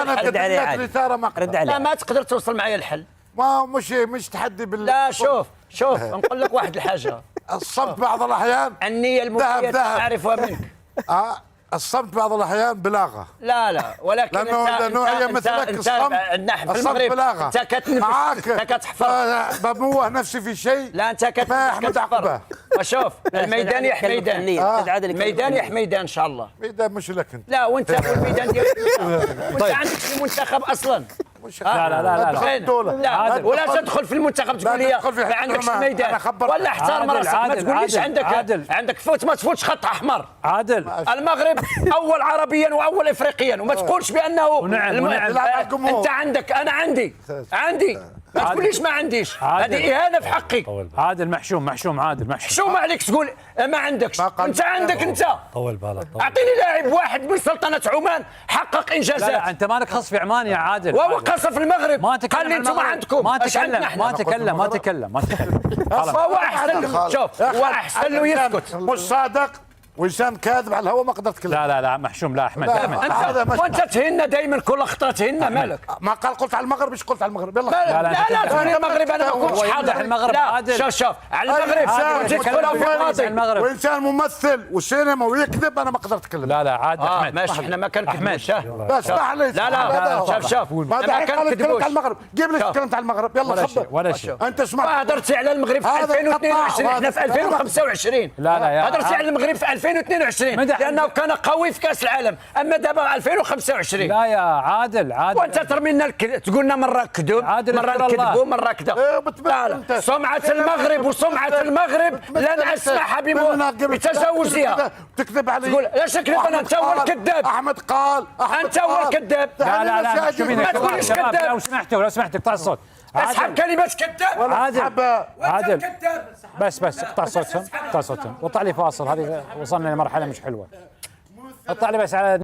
انا رد عليه قدرت عادل. اثاره مقطع. رد عليه. لا ما تقدر توصل معايا الحل. ما مش تحدي لا شوف نقول لك واحد الحاجه. الصمت بعض الاحيان النية المفيدة ذهب. أعرفها منك. الصمت بعض الاحيان بلاغه. لا ولكن لانه نوعيه مثلك الصمت. نحن في الصمت المغرب بلاغه. انت كتنفس معاك انت كتحفر. بموه نفسي في شيء. لا انت كتنفس ما احمد عقبه. وشوف الميدان يا حميدان. الميدان يا حميدان ان شاء الله. ميدان مش لك انت. لا وانت في الميدان ديالك وانت عندك في منتخب اصلا. لا ولا تدخل في المنتخب تقول لي ما عندكش الميدان ولا احترم راسك. ما تقوليش عندك فوت ما تفوتش خط احمر. عادل المغرب اول عربيا واول افريقيا وما تقولش بانه انت عندك انا عندي ما تقوليش ما عنديش. هذه اهانه في حقي. عادل محشوم عادل محشوم عليك تقول ما عندكش. انت عندك انت. طول بالك. اعطيني لاعب واحد من سلطنه عمان حقق انجازات. لا انت مالك خص في عمان يا عادل. وهو قصر في المغرب. ما تكلم قال لي انتم عندكم ما تكلم هو احسن. شوف هو احسن له يسكت. مش صادق وانسان كاذب على الهواء ما قدرت تكلم. لا محشوم. لا احمد وانت تهنا دائما كل اخطاء تهنا مالك. ما قلت على المغرب. ايش قلت على المغرب؟ يلا لا تقول المغرب انا ما كنتش حاضر المغرب. عادل شوف على المغرب تدخلها في الماضي وانسان ممثل والسينما ويكذب انا ما قدرت اتكلم. لا عادل احمد ماشي احنا ما كنكذبوش. بس اسمح لي. لا شوف ما كنكذبوش على المغرب. جيب لي تكلمت على المغرب. يلا خبر ولا شيء. انت سمعت هدرتي على المغرب في 2022 احنا في 2025. لا هدرتي على المغرب في 2022 لانه كان قوي في كاس العالم. اما دابا 2025 لا يا عادل وانت ترمي لنا تقول لنا مره كذب مره نكذبوا مره كذا. لا سمعه المغرب وسمعه المغرب لن اسمح بتجاوزها. تكذب علي. تقول لاش نكذب انا؟ انت هو الكذاب. احمد قال انت هو الكذاب. لا ما تقوليش كذاب. لو سمحتوا اقطع الصوت. اسحب كلمات كذاب. عادل بس اقطع صوتهم واطلع لي فاصل. هذه وصلنا لمرحله مش حلوه. اقطع لي بس على